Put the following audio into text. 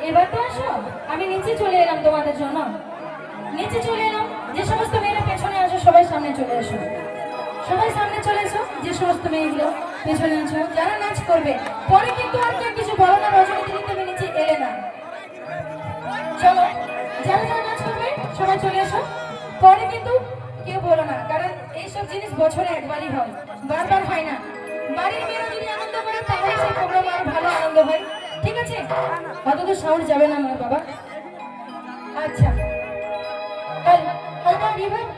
এবার তো আসো, আমি নিচে চলে এলাম তোমাদের জন্য। নিচে চলে এলাম, যে সমস্ত মেয়েরা পেছনে আসো সবাই সামনে চলে এসো। সবাই সামনে চলে এসো, যে সমস্ত মেয়েগুলো পেছনে আছো যারা নাচ করবে। পরে কিন্তু আর কেউ কিছু বলো না, রজনী দিদি তুমি নিচে এলে না। চলো, যারা যারা নাচ করবে সবাই চলে এসো। পরে কিন্তু কেউ বলো না, কারণ এইসব জিনিস বছরে একবারই হয়, বারবার হয় না। বাড়ির মেয়েরা যদি আনন্দ করে তাহলে সেই প্রোগ্রাম আরো ভালো আনন্দ হয়। ঠিক আছে, অত তো সাউন্ড যাবে না আমার বাবা। আচ্ছা, হালকা রিভাইভ